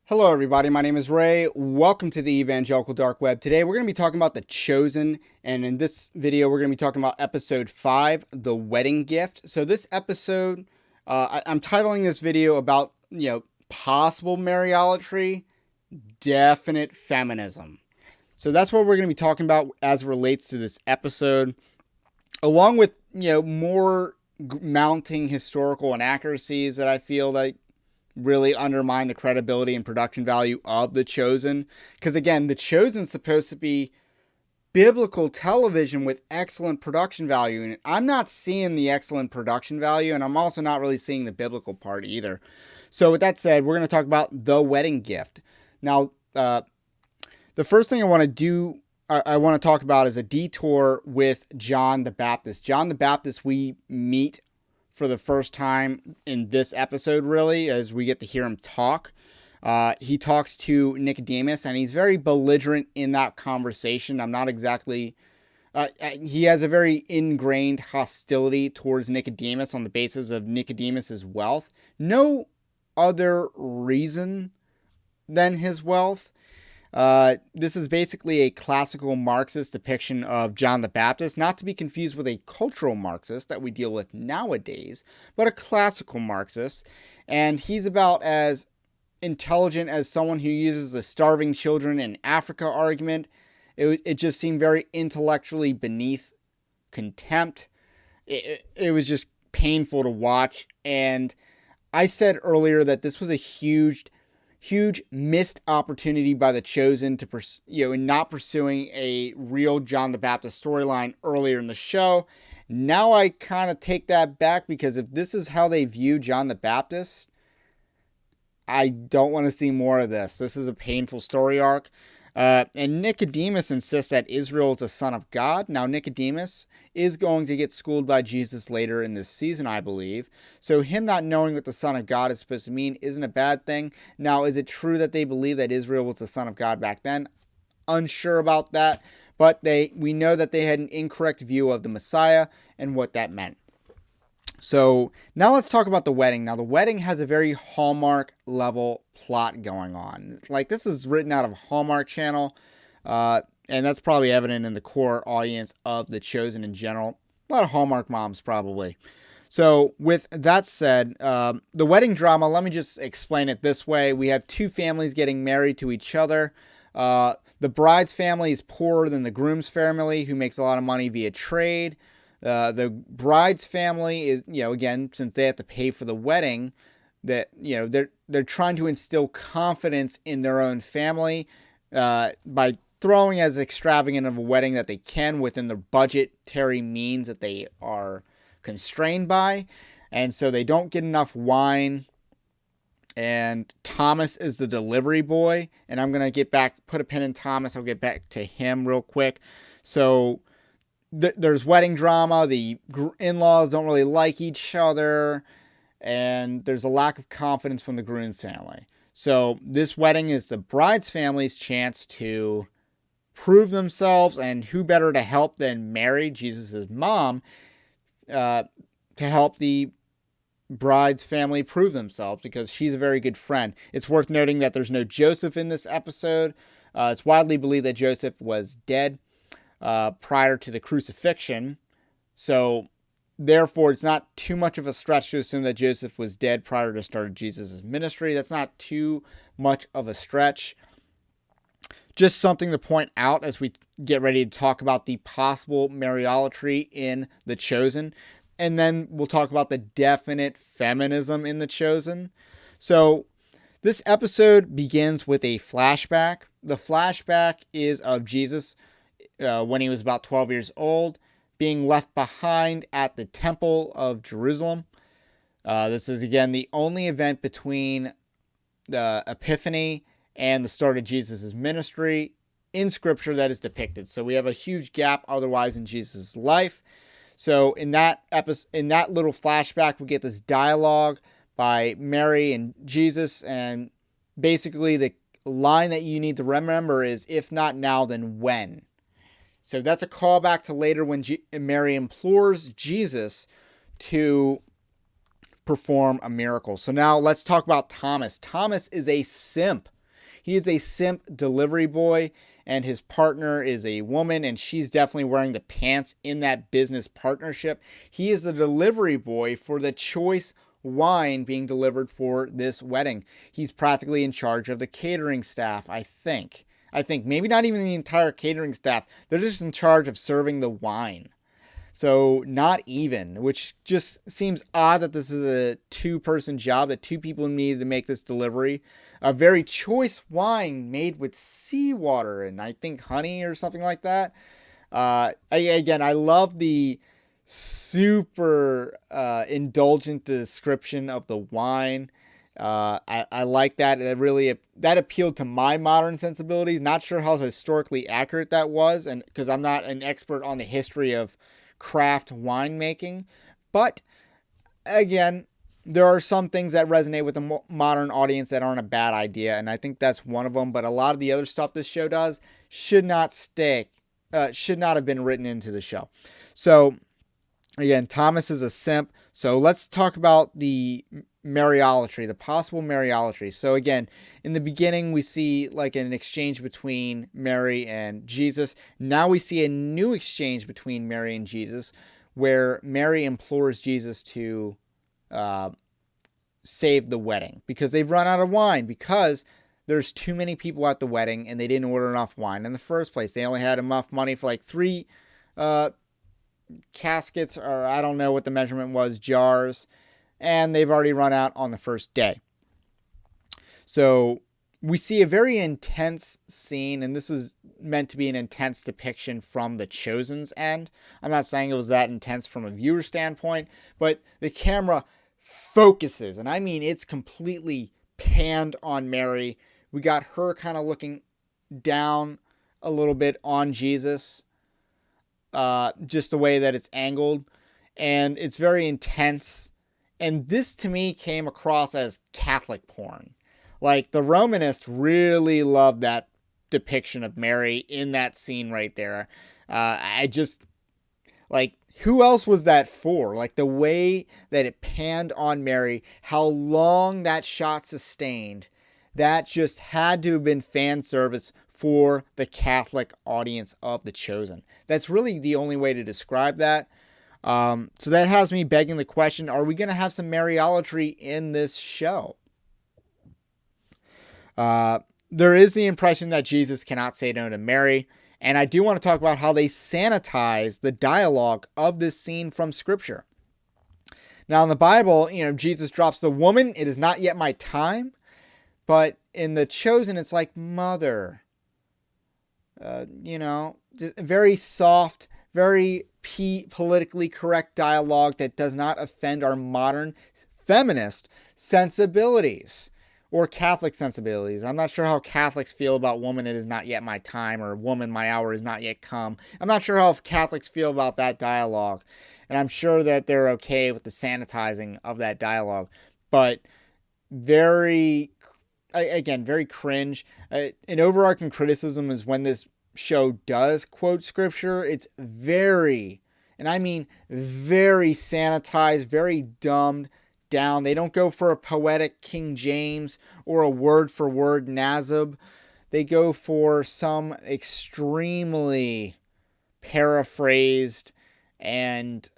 Hello, everybody. My name is Ray. Welcome to the Evangelical Dark Web. Today, we're going to be talking about The Chosen. And in this video, we're going to be talking about episode 5, The Wedding Gift. So this episode, I'm titling this video about, possible Mariolatry, definite feminism. So that's what we're going to be talking about as it relates to this episode, along with, more mounting historical inaccuracies that I feel like really undermine the credibility and production value of The Chosen. Because again, The Chosen's supposed to be biblical television with excellent production value, and I'm not seeing the excellent production value, and I'm also not really seeing the biblical part either. So with that said, we're going to talk about The Wedding Gift. Now, the first thing I want to do, I want to talk about is a detour with John the Baptist. John the Baptist we meet for the first time in this episode, really, as we get to hear him talk. He talks to Nicodemus, and he's very belligerent in that conversation. I'm not exactly... he has a very ingrained hostility towards Nicodemus on the basis of Nicodemus's wealth. No other reason than his wealth. This is basically a classical Marxist depiction of John the Baptist, not to be confused with a cultural Marxist that we deal with nowadays, but a classical Marxist. And he's about as intelligent as someone who uses the starving children in Africa argument. It just seemed very intellectually beneath contempt. It was just painful to watch. And I said earlier that this was a huge missed opportunity by The Chosen to in not pursuing a real John the Baptist storyline earlier in the show. Now I kind of take that back, because if this is how they view John the Baptist, I don't want to see more of this. This is a painful story arc. And Nicodemus insists that Israel is a son of God. Now, Nicodemus is going to get schooled by Jesus later in this season, I believe. So him not knowing what the son of God is supposed to mean isn't a bad thing. Now, is it true that they believe that Israel was the son of God back then? Unsure about that. But we know that they had an incorrect view of the Messiah and what that meant. So now let's talk about the wedding. Now, the wedding has a very Hallmark level plot going on. Like, this is written out of Hallmark Channel, and that's probably evident in the core audience of The Chosen in general. A lot of Hallmark moms, probably. So with that said, the wedding drama, let me just explain it this way. We have two families getting married to each other. The bride's family is poorer than the groom's family, who makes a lot of money via trade. The bride's family is, again, since they have to pay for the wedding, that, they're trying to instill confidence in their own family by throwing as extravagant of a wedding that they can within the budgetary means that they are constrained by. And so they don't get enough wine. And Thomas is the delivery boy. And I'm going to put a pin in Thomas. I'll get back to him real quick. So there's wedding drama. The in-laws don't really like each other, and there's a lack of confidence from the groom family. So this wedding is the bride's family's chance to prove themselves, and who better to help than Mary, Jesus' mom, to help the bride's family prove themselves, because she's a very good friend. It's worth noting that there's no Joseph in this episode. It's widely believed that Joseph was dead prior to the crucifixion. So therefore, it's not too much of a stretch to assume that Joseph was dead prior to the start of Jesus' ministry. That's not too much of a stretch. Just something to point out as we get ready to talk about the possible Mariolatry in The Chosen. And then we'll talk about the definite feminism in The Chosen. So this episode begins with a flashback. The flashback is of Jesus when he was about 12 years old, being left behind at the Temple of Jerusalem. This is, again, the only event between the Epiphany and the start of Jesus' ministry in Scripture that is depicted. So we have a huge gap otherwise in Jesus' life. So in that little flashback, we get this dialogue by Mary and Jesus, and basically the line that you need to remember is, if not now, then when? So that's a callback to later when Mary implores Jesus to perform a miracle. So now let's talk about Thomas. Thomas is a simp. He is a simp delivery boy, and his partner is a woman, and she's definitely wearing the pants in that business partnership. He is the delivery boy for the choice wine being delivered for this wedding. He's practically in charge of the catering staff, I think. Maybe not even the entire catering staff. They're just in charge of serving the wine. So not even, which just seems odd that this is a two-person job, that two people needed to make this delivery. A very choice wine made with seawater and I think honey or something like that. I love the super indulgent description of the wine. I like that. That appealed to my modern sensibilities. Not sure how historically accurate that was, and because I'm not an expert on the history of craft winemaking, but again, there are some things that resonate with the modern audience that aren't a bad idea, and I think that's one of them. But a lot of the other stuff this show does should not have been written into the show. So again, Thomas is a simp. So let's talk about the Mariolatry, the possible Mariolatry. So again, in the beginning, we see like an exchange between Mary and Jesus. Now we see a new exchange between Mary and Jesus, where Mary implores Jesus to save the wedding because they've run out of wine, because there's too many people at the wedding and they didn't order enough wine in the first place. They only had enough money for like 3 caskets, or I don't know what the measurement was, jars, and they've already run out on the first day. So we see a very intense scene, and this is meant to be an intense depiction from the Chosen's end. I'm not saying it was that intense from a viewer standpoint, but the camera focuses, and I mean it's completely panned on Mary. We got her kind of looking down a little bit on Jesus, just the way that it's angled, and it's very intense. And this to me came across as Catholic porn. Like the Romanists really loved that depiction of Mary in that scene right there. I just, like, who else was that for? Like the way that it panned on Mary, how long that shot sustained, that just had to have been fan service for the Catholic audience of The Chosen. That's really the only way to describe that. So that has me begging the question, are we going to have some Mariolatry in this show? There is the impression that Jesus cannot say no to Mary, and I do want to talk about how they sanitize the dialogue of this scene from Scripture. Now in the Bible, Jesus drops the woman, it is not yet my time, but in The Chosen, it's like, mother, very soft, very politically correct dialogue that does not offend our modern feminist sensibilities or Catholic sensibilities. I'm not sure how Catholics feel about woman, it is not yet my time, or woman, my hour is not yet come. I'm not sure how Catholics feel about that dialogue, and I'm sure that they're okay with the sanitizing of that dialogue, but very cringe. An overarching criticism is when this show does quote Scripture, it's very, and I mean very sanitized, very dumbed down. They don't go for a poetic King James or a word for word Nazib. They go for some extremely paraphrased and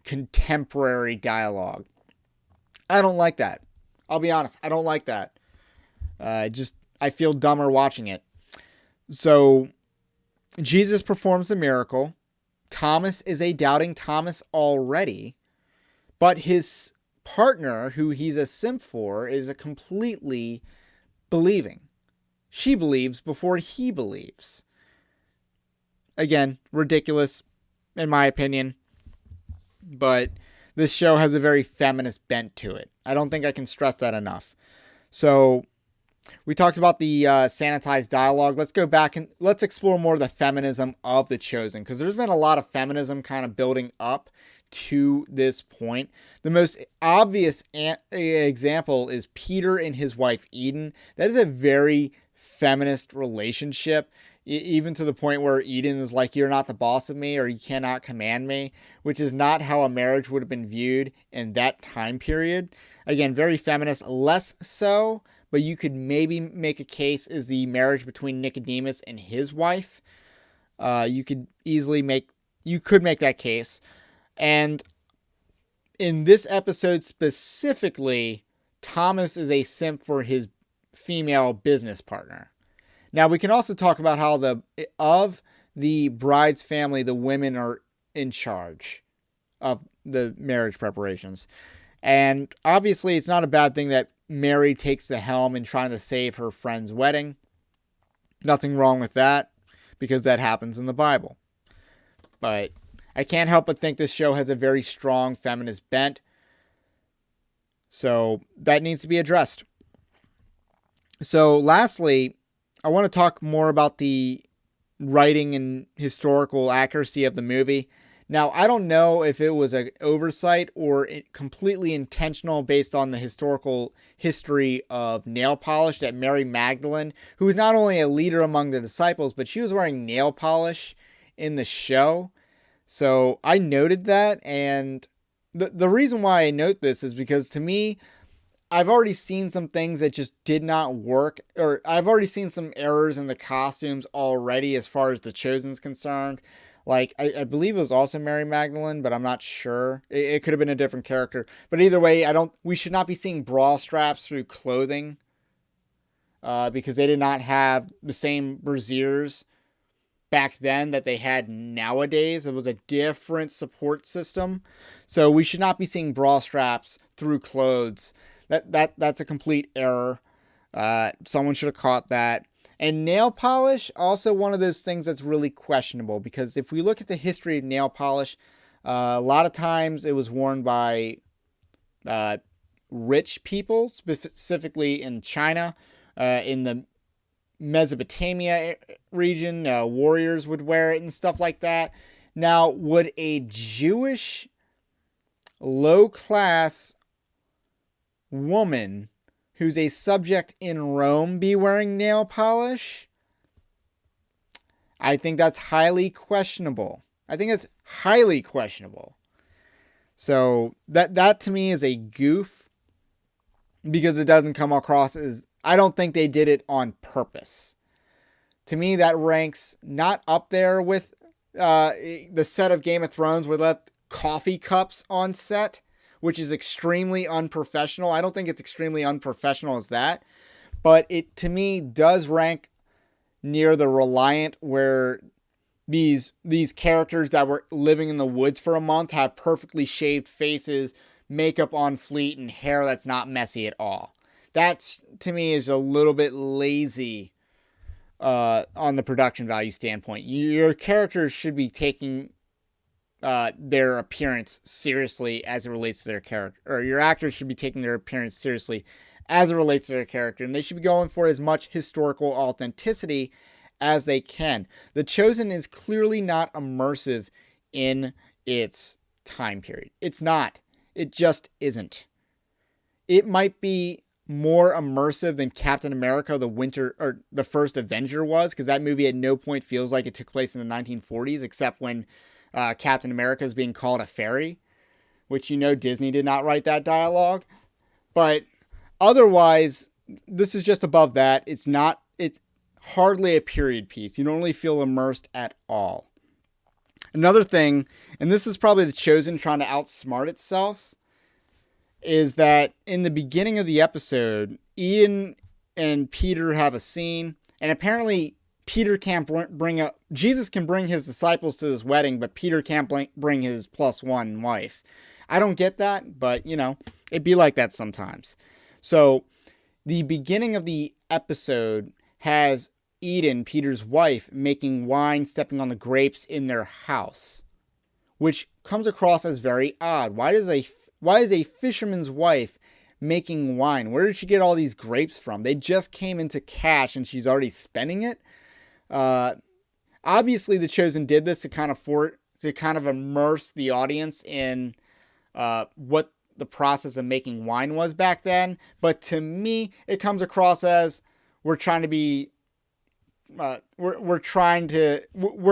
contemporary dialogue. I don't like that. I'll be honest, I don't like that. I feel dumber watching it. So Jesus performs the miracle. Thomas is a doubting Thomas already, but his partner, who he's a simp for, is a completely believing. She believes before he believes. Again, ridiculous in my opinion, but this show has a very feminist bent to it. I don't think I can stress that enough. So we talked about the sanitized dialogue. Let's go back and let's explore more of the feminism of The Chosen, because there's been a lot of feminism kind of building up to this point. The most obvious example is Peter and his wife Eden. That is a very feminist relationship, even to the point where Eden is like, you're not the boss of me, or you cannot command me, which is not how a marriage would have been viewed in that time period. Again, very feminist, less so, but you could maybe make a case is the marriage between Nicodemus and his wife. You could make that case. And in this episode specifically, Thomas is a simp for his female business partner. Now, we can also talk about how of the bride's family, the women are in charge of the marriage preparations. And obviously, it's not a bad thing that Mary takes the helm in trying to save her friend's wedding. Nothing wrong with that, because that happens in the Bible. But I can't help but think this show has a very strong feminist bent. So that needs to be addressed. So lastly, I want to talk more about the writing and historical accuracy of the movie. Now, I don't know if it was an oversight or completely intentional based on the historical history of nail polish, that Mary Magdalene, who was not only a leader among the disciples, but she was wearing nail polish in the show. So I noted that, and the reason why I note this is because, to me, I've already seen some things that just did not work, or I've already seen some errors in the costumes already as far as The Chosen's concerned. Like, I believe it was also Mary Magdalene, but I'm not sure. It could have been a different character. But either way, we should not be seeing bra straps through clothing, because they did not have the same brassieres back then that they had nowadays. It was a different support system. So we should not be seeing bra straps through clothes. That's a complete error. Someone should have caught that. And nail polish, also one of those things that's really questionable, because if we look at the history of nail polish, a lot of times it was worn by rich people, specifically in China, in the Mesopotamia region. Warriors would wear it and stuff like that. Now, would a Jewish low-class woman who's a subject in Rome be wearing nail polish? I think that's highly questionable. So that to me is a goof, because it doesn't come across as, I don't think they did it on purpose. To me, that ranks not up there with the set of Game of Thrones where they left coffee cups on set, which is extremely unprofessional. I don't think it's extremely unprofessional as that, but it, to me, does rank near the Reliant, where these characters that were living in the woods for a month have perfectly shaved faces, makeup on fleek, and hair that's not messy at all. That's, to me, is a little bit lazy on the production value standpoint. Your characters should be taking their appearance seriously as it relates to their character, or your actors should be taking their appearance seriously as it relates to their character, and they should be going for as much historical authenticity as they can. The Chosen is clearly not immersive in its time period. It's not. It just isn't. It might be more immersive than Captain America, the first Avenger was, because that movie at no point feels like it took place in the 1940s, except when Captain America is being called a fairy, which, Disney did not write that dialogue. But otherwise, this is just above that. It's hardly a period piece. You don't really feel immersed at all. Another thing, and this is probably The Chosen trying to outsmart itself, is that in the beginning of the episode, Eden and Peter have a scene, and apparently Peter can't Jesus can bring his disciples to this wedding, but Peter can't bring his +1 wife. I don't get that, but, it'd be like that sometimes. So the beginning of the episode has Eden, Peter's wife, making wine, stepping on the grapes in their house, which comes across as very odd. Why is a fisherman's wife making wine? Where did she get all these grapes from? They just came into cash and she's already spending it. Obviously, The Chosen did this to kind of immerse the audience in what the process of making wine was back then. But to me, it comes across as we're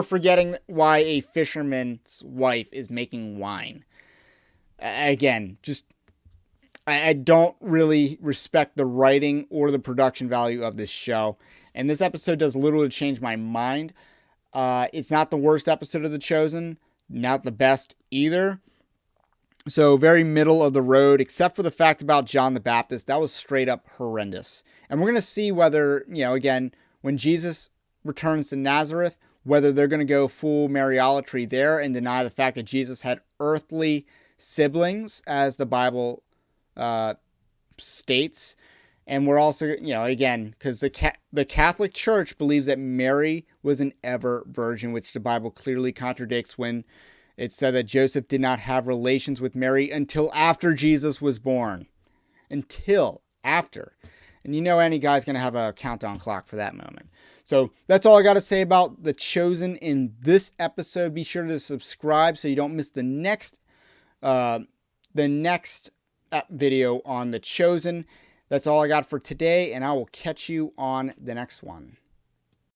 forgetting why a fisherman's wife is making wine. Again, just I don't really respect the writing or the production value of this show. And this episode does little to change my mind. It's not the worst episode of The Chosen, not the best either. So very middle of the road, except for the fact about John the Baptist. That was straight up horrendous. And we're going to see whether, again, when Jesus returns to Nazareth, whether they're going to go full Mariolatry there and deny the fact that Jesus had earthly siblings, as the Bible states. And we're also, again, because the Catholic Church believes that Mary was an ever virgin, which the Bible clearly contradicts when it said that Joseph did not have relations with Mary until after Jesus was born. Until after. And any guy's going to have a countdown clock for that moment. So that's all I got to say about The Chosen in this episode. Be sure to subscribe so you don't miss the next video on The Chosen. That's all I got for today, and I will catch you on the next one.